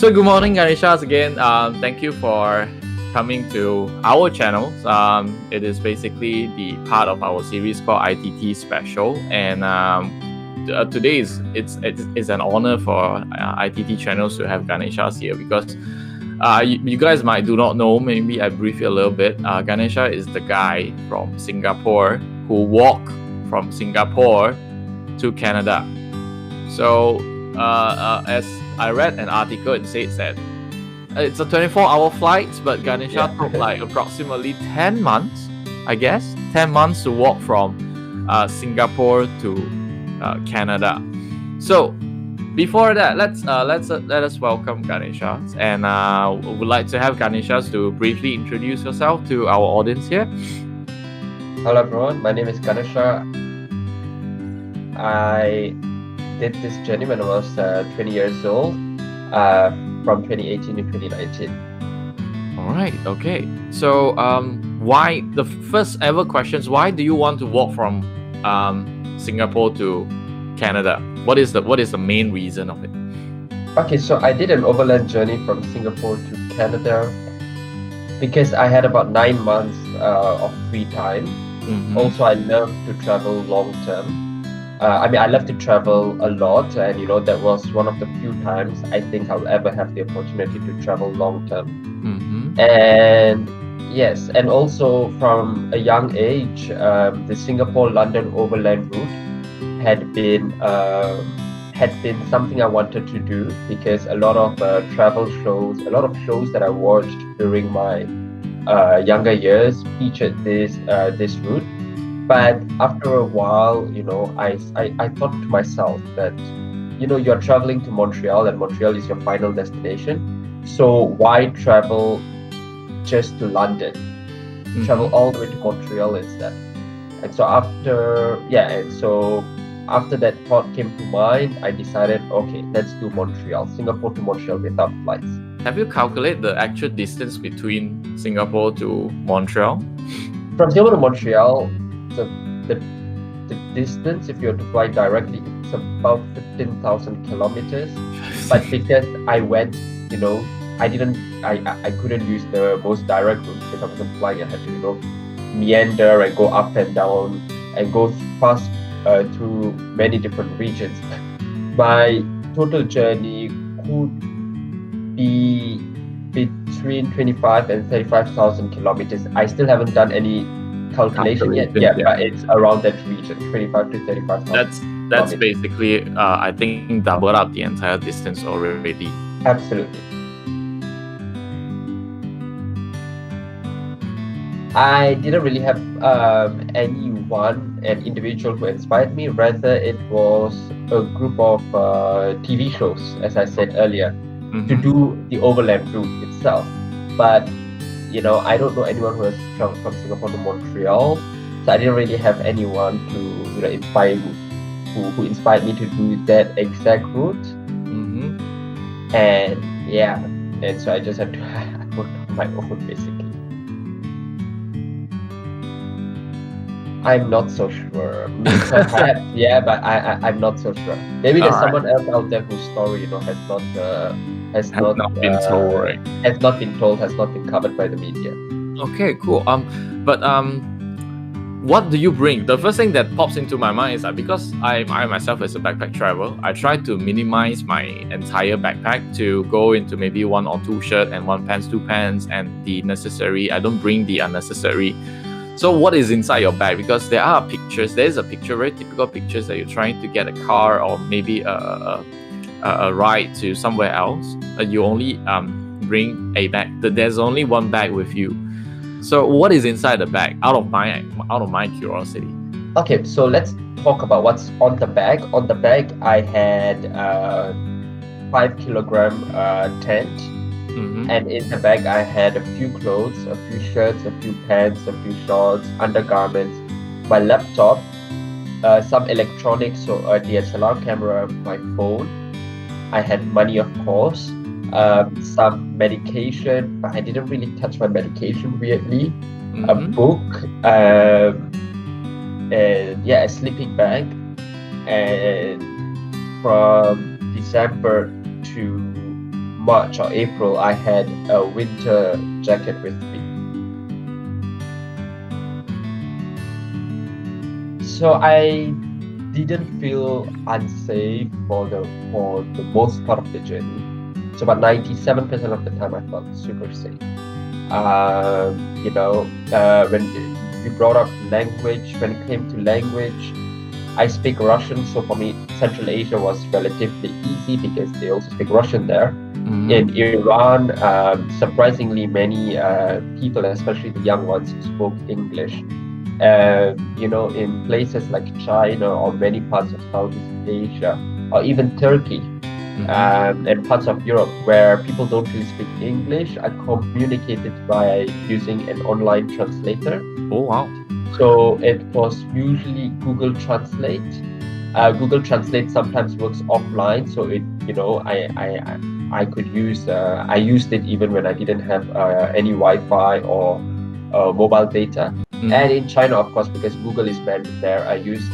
So good morning, Ganesha. Again, thank you for coming to our channel. It is basically the part of our series called ITT Special, and today it's an honor for ITT channels to have Ganesha here because you guys might do not know. Maybe I brief you a little bit. Ganesha is the guy from Singapore who walked from Singapore to Canada. So as I read an article, it says that it's a 24-hour flight, but Ganesha took like approximately 10 months, I guess, 10 months to walk from Singapore to Canada. So before that, let us welcome Ganesha, and would like to have Ganesha to briefly introduce yourself to our audience here. Hello everyone, my name is Ganesha. I did this journey when I was 20 years old, from 2018 to 2019. All right, okay. So why, the first ever questions, why do you want to walk from Singapore to Canada? What is the main reason of it? Okay, so I did an overland journey from Singapore to Canada because I had about 9 months of free time. Mhm. Also, I love to travel long term. I love to travel a lot, and that was one of the few times I think I'll ever have the opportunity to travel long term. Mhm. And yes, and also from a young age, the Singapore-London overland route had been something I wanted to do because a lot of travel shows, a lot of shows that I watched during my younger years featured this route. But after a while, I thought to myself that, you're traveling to Montreal, and Montreal is your final destination. So why travel just to London? Travel all the way to Montreal instead. And so after that thought came to mind, I decided, okay, let's do Montreal, Singapore to Montreal without flights. Have you calculated the actual distance between Singapore to Montreal? From Singapore to Montreal, the distance, if you were to fly directly, it's about 15,000 kilometers. But because I went, I couldn't use the most direct route because I wasn't flying. I had to, meander and go up and down and go fast through many different regions. My total journey could be between 25 and 35,000 kilometers. I still haven't done any calculation yet. But it's around that region, 25 to 35,000. That's basically I think double up the entire distance already. Absolutely. I didn't really have an individual who inspired me. Rather, it was a group of TV shows, as I said earlier, to do the overland route itself. But I don't know anyone who has traveled from Singapore to Montreal, so I didn't really have anyone to inspire me, who inspired me to do that exact route. And so I just had to work on my own, basically. I'm not so sure. Perhaps, but I'm not so sure. Maybe there's someone else out there whose story, has not been told, right? Has not been told, has not been covered by the media. Okay, cool. But what do you bring? The first thing that pops into my mind is that because I myself as a backpack traveler, I try to minimize my entire backpack to go into maybe 1 or 2 shirts and 1 pants, 2 pants, and the necessary. I don't bring the unnecessary. So what is inside your bag? Because there are pictures. There is a picture, very typical pictures that you're trying to get a car or maybe a ride to somewhere else. You only bring a bag. There's only 1 bag with you. So what is inside the bag? Out of my curiosity. Okay, so let's talk about what's on the bag. On the bag, I had 5 kilogram tent. And in the bag, I had a few clothes, a few shirts, a few pants, a few shorts, undergarments, my laptop, some electronics, so a DSLR camera, my phone. I had money, of course, some medication, but I didn't really touch my medication, weirdly. A book, and a sleeping bag. And from December to March or April, I had a winter jacket with me. So I didn't feel unsafe for the most part of the journey. So about 97% of the time, I felt super safe. When you brought up language, when it came to language, I speak Russian, so for me, Central Asia was relatively easy because they also speak Russian there. Mhm. In Iran, surprisingly many people, especially the young ones, spoke English. In places like China or many parts of Southeast Asia, or even Turkey, and parts of Europe where people don't really speak English, I communicated by using an online translator. Oh wow. So it was usually Google Translate. Google Translate sometimes works offline, so I could use I used it even when I didn't have any Wi-Fi or mobile data. And in China, of course, because Google is banned there, I used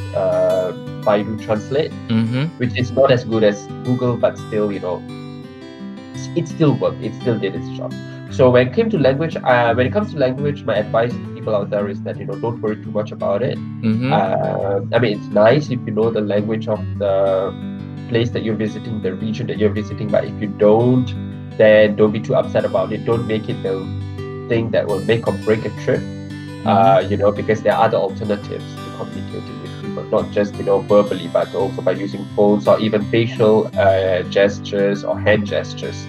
Baidu Translate, which is not as good as Google, but still, it still worked. It still did its job. So when it comes to language, my advice to people out there is that don't worry too much about it. It's nice if you know the language of the place that you're visiting, the region that you're visiting, but if you don't, then don't be too upset about it. Don't make it the thing that will make or break a trip. Because there are other alternatives to communicating with people, not just verbally, but also by using phones or even facial gestures or hand gestures.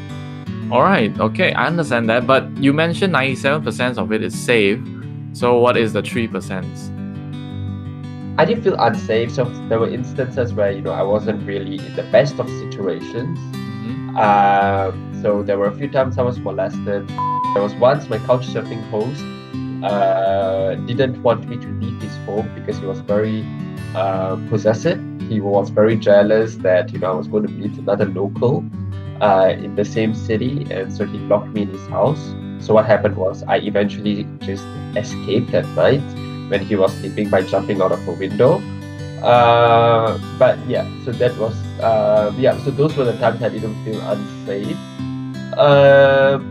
All right, okay, I understand that. But you mentioned 97% of it is safe. So what is the 3%? I did feel unsafe. So there were instances where I wasn't really in the best of situations. So there were a few times I was molested. There was once my CouchSurfing host didn't want me to leave his home because he was very possessive. He was very jealous that I was going to meet another local in the same city, and so he locked me in his house. So what happened was I eventually just escaped at night when he was sleeping by jumping out of a window. But yeah, so that was so those were the times I didn't feel unsafe. But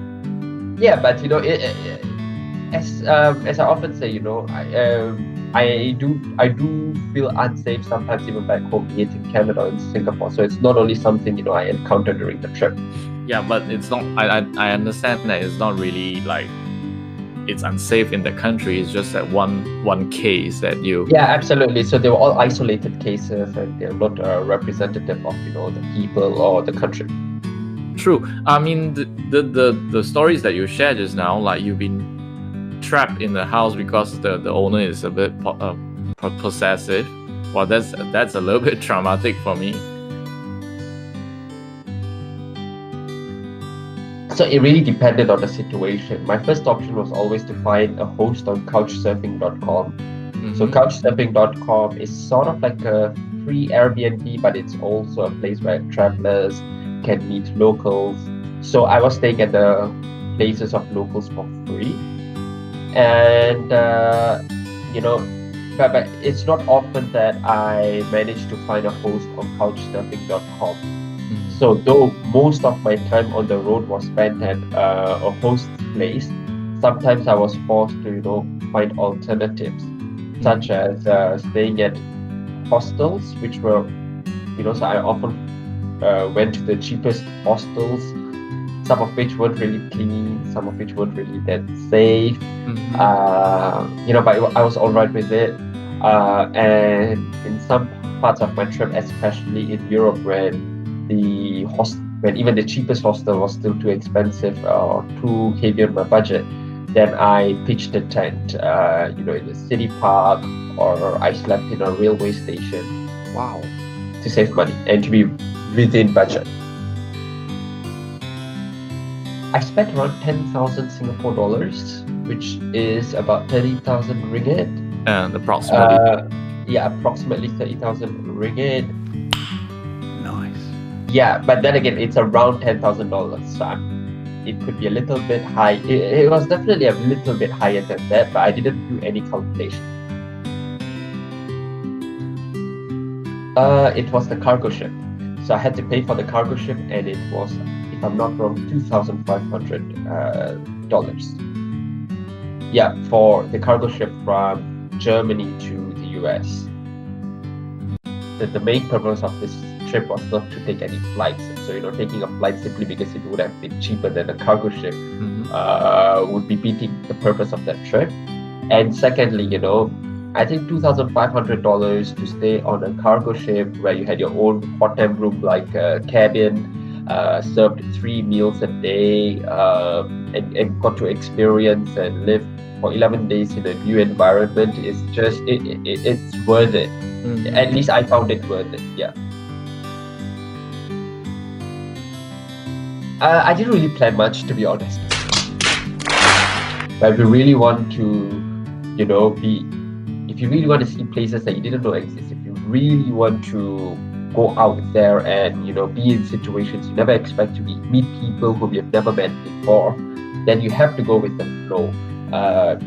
as I often say, I do feel unsafe sometimes even back home, be it in Canada or in Singapore. So it's not only something I encounter during the trip. Yeah, but it's not. I understand that it's not really like it's unsafe in the country. It's just that one case that you. Yeah, absolutely. So they were all isolated cases, and they're not representative of the people or the country. True. I mean, the stories that you shared just now, like you've been trapped in the house because the owner is a bit possessive. Well, that's a little bit traumatic for me. So it really depended on the situation. My first option was always to find a host on CouchSurfing.com. So CouchSurfing.com is sort of like a free Airbnb, but it's also a place where travelers can meet locals. So I was staying at the places of locals for free. And but it's not often that I manage to find a host on CouchSurfing.com. So though most of my time on the road was spent at a host's place, sometimes I was forced to find alternatives, such as staying at hostels, which were so I often went to the cheapest hostels, some of which weren't really clean, some of which weren't really that safe. But I was all right with it. And in some parts of my trip, especially in Europe, when even the cheapest hostel was still too expensive or too heavy on my budget, then I pitched a tent, in a city park, or I slept in a railway station. Wow. To save money and to be within budget. I spent around 10,000 Singapore dollars, which is about 30,000 ringgit. And approximately. Approximately 30,000 ringgit. Nice. Yeah, but then again, it's around $10,000. So it could be a little bit high. It was definitely a little bit higher than that, but I didn't do any calculation. It was the cargo ship. So I had to pay for the cargo ship, and it if I'm not wrong, $2,500. Yeah, for the cargo ship from Germany to the US. The main purpose of this trip was not to take any flights. So, taking a flight simply because it would have been cheaper than a cargo ship would be beating the purpose of that trip. And secondly, I think $2,500 to stay on a cargo ship where you had your own hot-tub room like cabin, served 3 meals a day, and got to experience and live for 11 days in a new environment is just, it's worth it. At least I found it worth it, yeah. I didn't really plan much, to be honest. But if you really want to, if you really want to see places that you didn't know exist, if you really want to go out there and, be in situations you never expect to meet people whom you've never met before, then you have to go with the flow.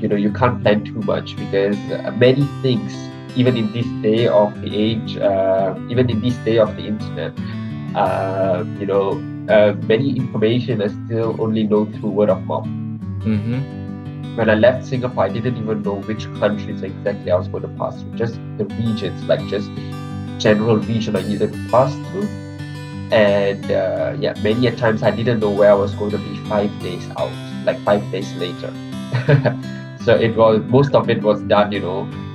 You can't plan too much because many things, even in this day of the age, even in this day of the internet, many information is still only known through word of mouth. When I left Singapore, I didn't even know which countries exactly I was going to pass through, just the regions, like just the general region I needed to pass through. And many a times I didn't know where I was going to be 5 days out, like 5 days later. So most of it was done,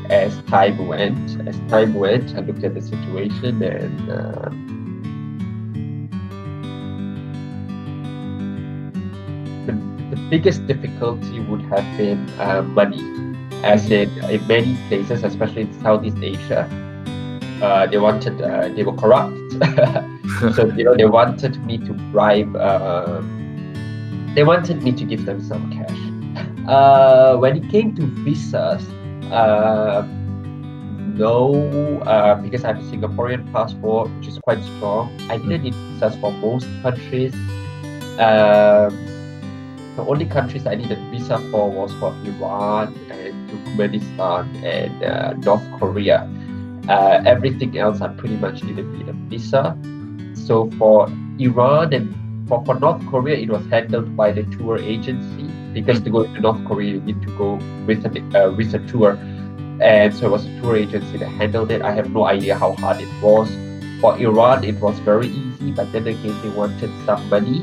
as time went. I looked at the situation and the biggest difficulty would have been money, as in many places, especially in Southeast Asia, they were corrupt. So they wanted me to bribe. They wanted me to give them some cash. When it came to visas, no, because I have a Singaporean passport, which is quite strong. I didn't need visas for most countries. The only countries I needed visa for was for Iran and Turkmenistan and North Korea. Everything else I pretty much didn't need a visa. So for Iran and for North Korea, it was handled by the tour agency, because to go to North Korea, you need to go with a tour. And so it was a tour agency that handled it. I have no idea how hard it was. For Iran, it was very easy, but then again, they wanted some money.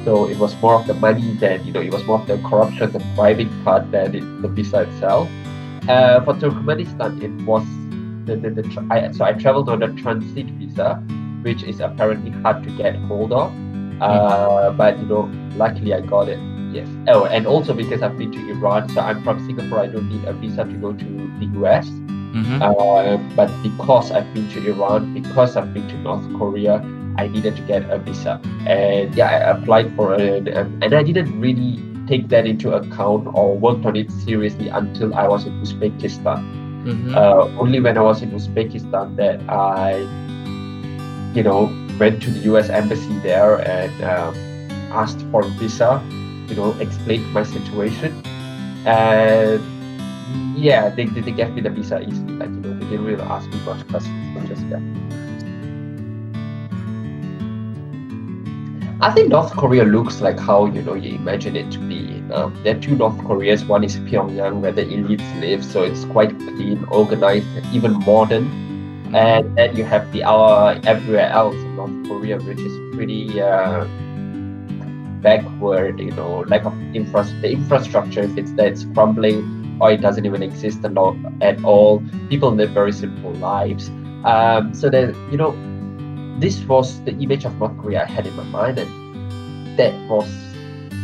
So it was more of the money than, it was more of the corruption, the bribing part than the visa itself. For Turkmenistan, it was so I traveled on a transit visa, which is apparently hard to get hold of. But luckily I got it. Yes. Oh, and also because I've been to Iran, so I'm from Singapore, I don't need a visa to go to the US. But because I've been to Iran, because I've been to North Korea, I needed to get a visa. And I applied for it, and I didn't really take that into account or worked on it seriously until I was in Uzbekistan. Only when I was in Uzbekistan that I, went to the US embassy there and asked for a visa, explained my situation. And they gave me the visa easily. Like, they didn't really ask me much questions, just I think North Korea looks like how you imagine it to be. There are 2 North Koreas. One is Pyongyang, where the elites live, so it's quite clean, organized, even modern. And then you have the everywhere else in North Korea, which is pretty backward. Lack of the infrastructure. If it's there, it's crumbling, or it doesn't even exist at all. People live very simple lives. So that this was the image of North Korea I had in my mind, and that was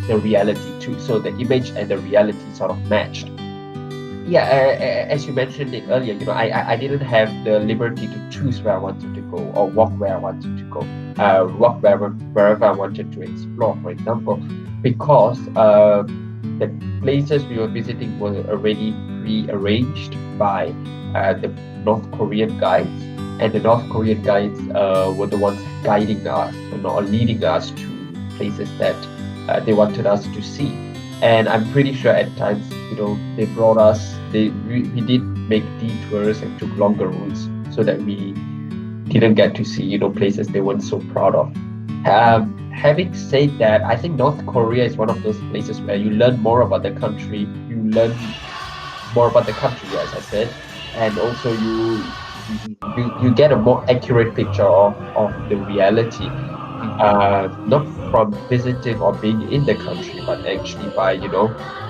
the reality too. So the image and the reality sort of matched. As you mentioned it earlier, I didn't have the liberty to choose where I wanted to go or walk where I wanted to go, walk wherever I wanted to explore, for example, because the places we were visiting were already pre-arranged by the North Korean guides. And the North Korean guides were the ones guiding us or leading us to places that they wanted us to see. And I'm pretty sure at times, they brought us, we did make detours and took longer routes so that we didn't get to see, places they weren't so proud of. having said that, I think North Korea is one of those places where you learn more about the country. You learn more about the country, as I said, and also you get a more accurate picture of the reality, not from visiting or being in the country, but actually by,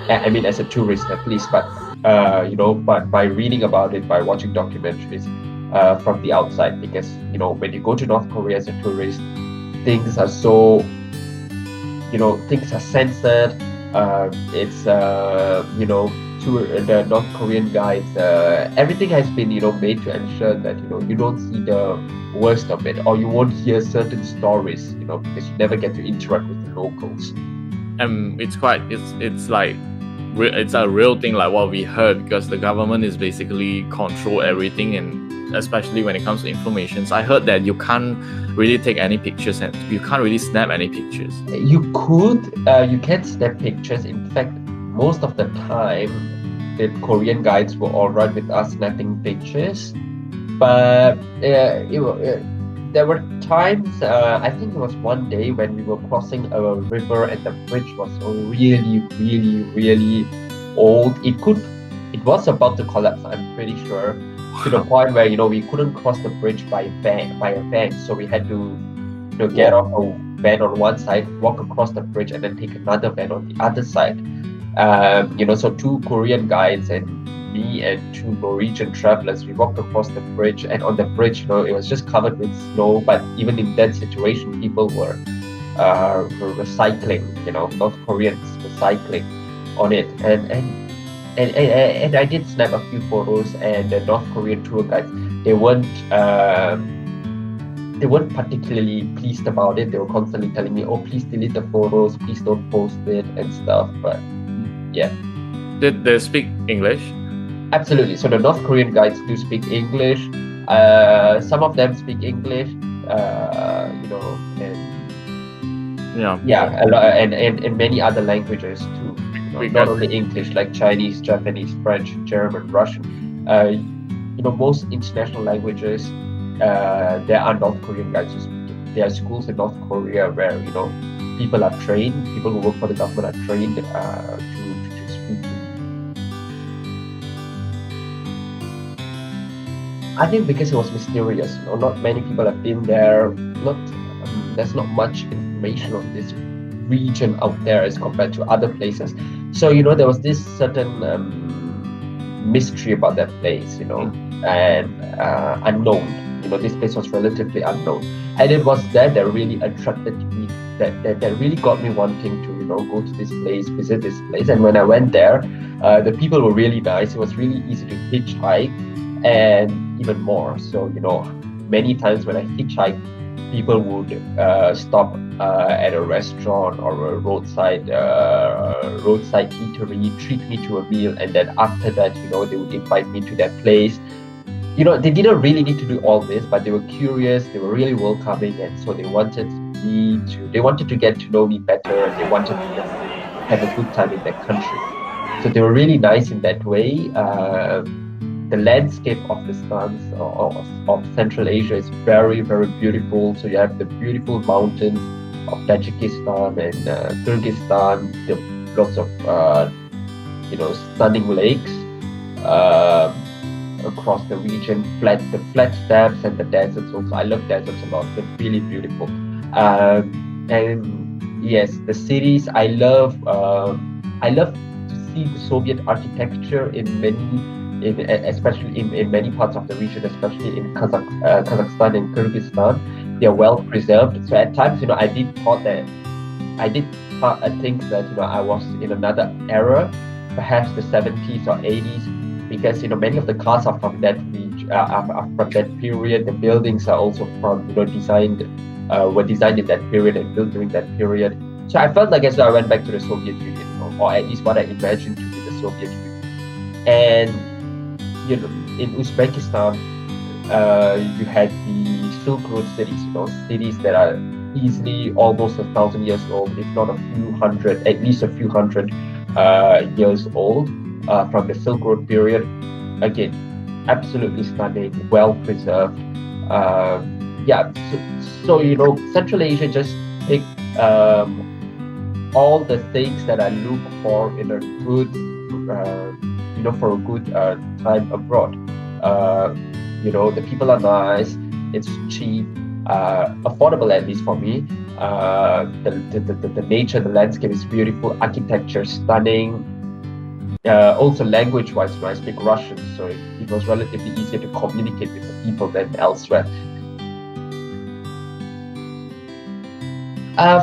I mean, as a tourist at least, but but by reading about it, by watching documentaries from the outside, because when you go to North Korea as a tourist, things are so, things are censored. It's to the North Korean guys, everything has been made to ensure that you don't see the worst of it, or you won't hear certain stories, because you never get to interact with the locals. And it's like it's a real thing, like what we heard, because the government is basically control everything, and especially when it comes to information. So I heard that you can't really take any pictures and you can't really snap any pictures. You can snap pictures. In fact, most of the time, the Korean guides were all right with us snapping pictures, but there were times, I think it was one day when we were crossing a river and the bridge was really, really, really old. It was about to collapse, I'm pretty sure, to the point where we couldn't cross the bridge by a van, so we had to get off a van on one side, walk across the bridge, and then take another van on the other side. So two Korean guides and me and two Norwegian travelers, we walked across the bridge, and on the bridge, it was just covered with snow. But even in that situation, people were recycling, North Koreans recycling on it, and I did snap a few photos. And the North Korean tour guides, they weren't particularly pleased about it. They were constantly telling me, "Oh, please delete the photos, please don't post it," and stuff. But yeah. Did they speak English? Absolutely. So the North Korean guides do speak English. Some of them speak English, and a lot, and many other languages too. Not only English, like Chinese, Japanese, French, German, Russian. Most international languages, there are North Korean guides who speak it. There are schools in North Korea where people are trained. People who work for the government are trained to speak. I think because it was mysterious, not many people have been there. There's not much information on this region out there as compared to other places. So there was this certain mystery about that place, and unknown. This place was relatively unknown, and it was that really attracted me. That really got me wanting to go to this place, visit this place. And when I went there, the people were really nice. It was really easy to hitchhike, and even more. So many times when I hitchhike, people would stop at a restaurant or a roadside eatery, treat me to a meal, and then after that, they would invite me to their place. They didn't really need to do all this, but they were curious. They were really welcoming, and so they wanted to get to know me better. They wanted to have a good time in their country. So they were really nice in that way. The landscape of the stans of Central Asia is very, very beautiful. So you have the beautiful mountains of Tajikistan and Kyrgyzstan. There are lots of stunning lakes across the region. The flat steppes and the deserts also. I love deserts a lot. They're really beautiful. And yes, the cities. I love to see the Soviet architecture especially in many parts of the region, especially in Kazakhstan and Kyrgyzstan. They are well preserved. So at times, I did think that I was in another era, perhaps the 70s or 80s, because many of the cars are from that region, are from that period. The buildings are also from were designed in that period and built during that period. So I felt like as though I went back to the Soviet Union, or at least what I imagined to be the Soviet Union. And in Uzbekistan, you had the Silk Road cities, cities that are easily almost 1,000 years old, if not at least a few hundred years old, from the Silk Road period. Again, absolutely stunning, well preserved. So Central Asia just pick all the things that I look for in a good, for a good time abroad. The people are nice, it's cheap, affordable at least for me. The nature, the landscape is beautiful, architecture stunning. Also language-wise, I speak Russian, so it was relatively easier to communicate with the people than elsewhere.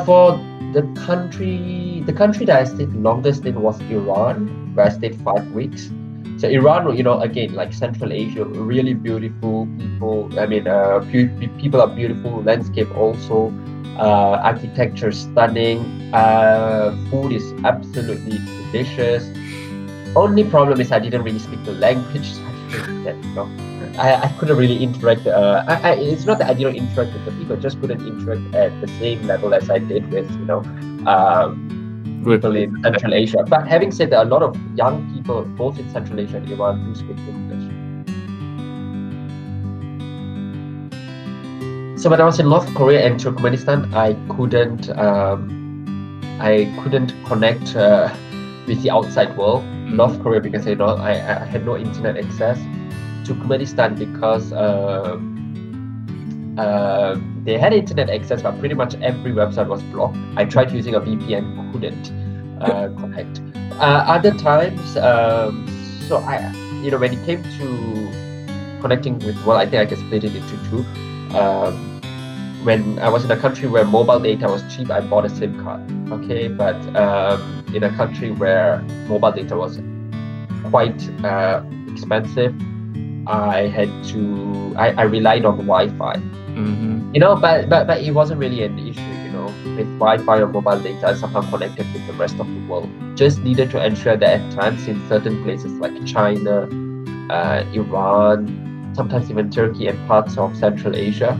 For the country that I stayed longest in was Iran, where I stayed 5 weeks. So Iran, again, like Central Asia, really beautiful people. I mean, people are beautiful. Landscape also, architecture stunning. Food is absolutely delicious. Only problem is I didn't really speak the language. So I couldn't really interact. It's not that I didn't interact with the people, just couldn't interact at the same level as I did with people in Central Asia. But having said that, a lot of young people, both in Central Asia and Iran, do speak English. So when I was in North Korea and Turkmenistan, I couldn't connect with the outside world. North Korea because I had no internet access. Turkmenistan because they had internet access, but pretty much every website was blocked. I tried using a VPN, couldn't connect. Other times, so when it came to connecting with, I think I can split it into two. When I was in a country where mobile data was cheap, I bought a SIM card. Okay, but in a country where mobile data was quite expensive, I relied on Wi-Fi. But it wasn't really an issue. With Wi-Fi or mobile data, somehow connected with the rest of the world. Just needed to ensure that at times in certain places like China, Iran, sometimes even Turkey and parts of Central Asia,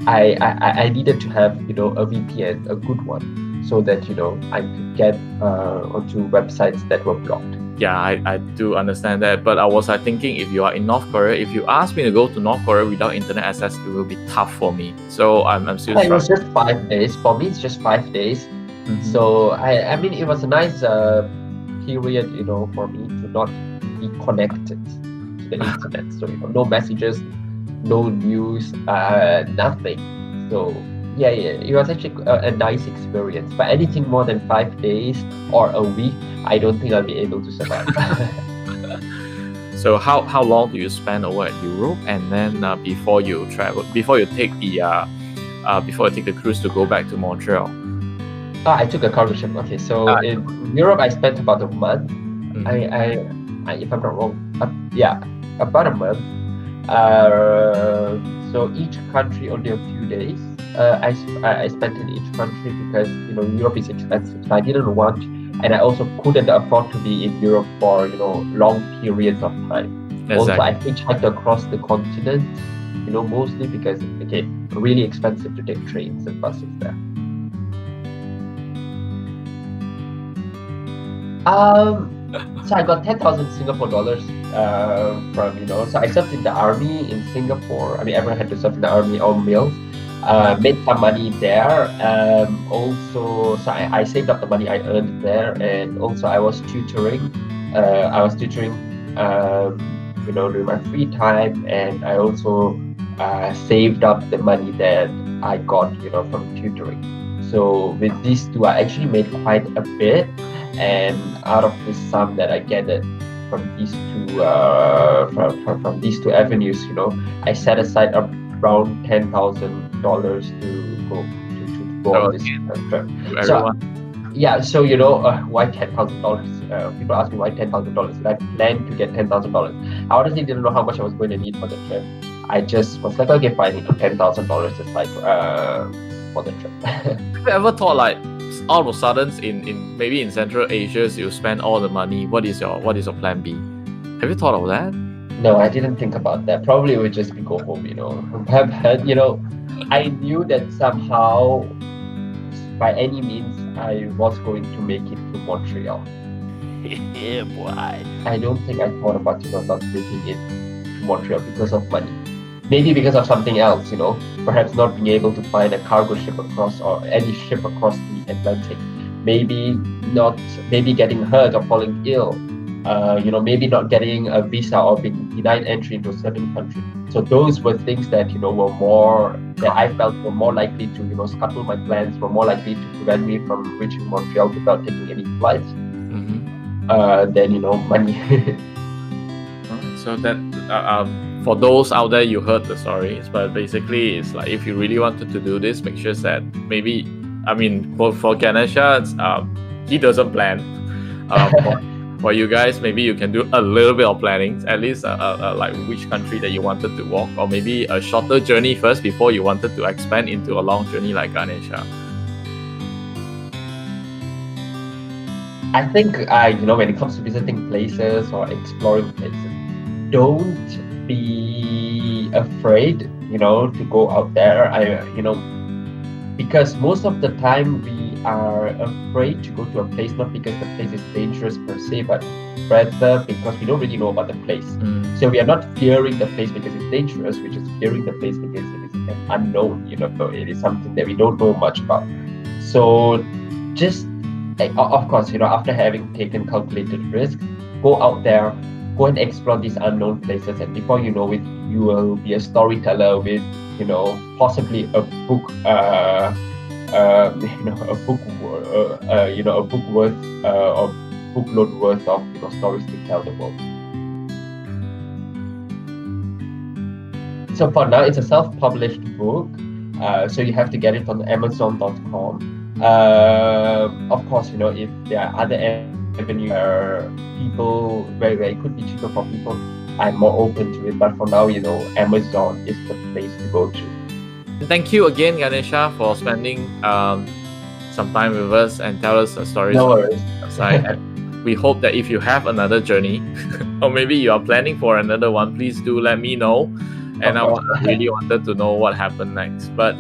I needed to have a VPN, a good one, so that I could get onto websites that were blocked. Yeah, I do understand that, but I was thinking, if you are in North Korea, if you ask me to go to North Korea without internet access, it will be tough for me. So I'm still It was just 5 days. For me, it's just 5 days. So I mean, it was a nice period, for me to not be connected to the internet. So no messages, no news, nothing. So yeah, it was actually a nice experience. But anything more than 5 days or a week, I don't think I'll be able to survive. So how long do you spend over at Europe, and then before you take the cruise to go back to Montreal? I took a cargo ship. Okay, so in Europe I spent about a month. I if I'm not wrong, about a month. So each country only a few days. I spent in each country because Europe is expensive, so I didn't want, and I also couldn't afford to be in Europe for long periods of time. Exactly. Also, I hitchhiked across the continent, mostly because again, really expensive to take trains and buses there. So I got 10,000 Singapore dollars from so I served in the army in Singapore. I mean, everyone had to serve in the army on meals. Made some money there. Also, so I saved up the money I earned there, and also I was tutoring. During my free time, and I also saved up the money that I got, from tutoring. So with these two, I actually made quite a bit, and out of this sum that I gathered from these two from these two avenues, I set aside around $10,000 to go on this trip. So, yeah, so why $10,000? People ask me why $10,000. Did I plan to get $10,000? I honestly didn't know how much I was going to need for the trip. I just was like, okay, fine, $10,000 aside for the trip. Have you ever thought, like, all of a sudden maybe in Central Asia you spend all the money? What is your plan B? Have you thought of that? No, I didn't think about that. Probably it would just be go home, But I knew that somehow, by any means, I was going to make it to Montreal. Yeah, boy. I don't think I thought about not making it to Montreal because of money. maybe because of something else, perhaps not being able to find a cargo ship across or any ship across the Atlantic, maybe not, maybe getting hurt or falling ill, maybe not getting a visa or being denied entry into a certain country. So those were things that, were more, that I felt were more likely to, scuttle my plans, were more likely to prevent me from reaching Montreal without taking any flights, than, money. So that for those out there, you heard the stories, but basically it's like if you really wanted to do this, make sure that maybe, I mean, for Ganesha, he doesn't plan. For you guys, maybe you can do a little bit of planning, at least like which country that you wanted to walk, or maybe a shorter journey first before you wanted to expand into a long journey like Ganesha. I think, when it comes to visiting places or exploring places, don't be afraid, to go out there. Because most of the time we are afraid to go to a place, not because the place is dangerous per se, but rather because we don't really know about the place. So we are not fearing the place because it's dangerous, we're just fearing the place because it is an unknown, it is something that we don't know much about. So just, of course, after having taken calculated risks, go out there, go and explore these unknown places, and before you know it, you will be a storyteller with, possibly a book, a book worth, or bookload worth of, stories to tell the world. So for now, it's a self-published book, so you have to get it on Amazon.com. Of course, if there are other avenues where people, where it could be cheaper for people, I'm more open to it. But for now, Amazon is the place to go to. Thank you again, Ganesha, for spending some time with us and tell us the stories. No worries. And we hope that if you have another journey, or maybe you are planning for another one, please do let me know. And I really wanted to know what happened next. But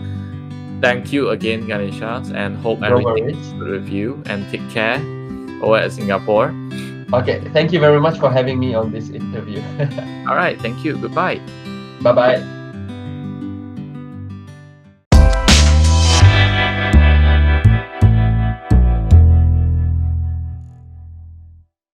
thank you again, Ganesha, and hope everything is good with you. And take care over at Singapore. Okay, thank you very much for having me on this interview. All right, thank you. Goodbye. Bye-bye.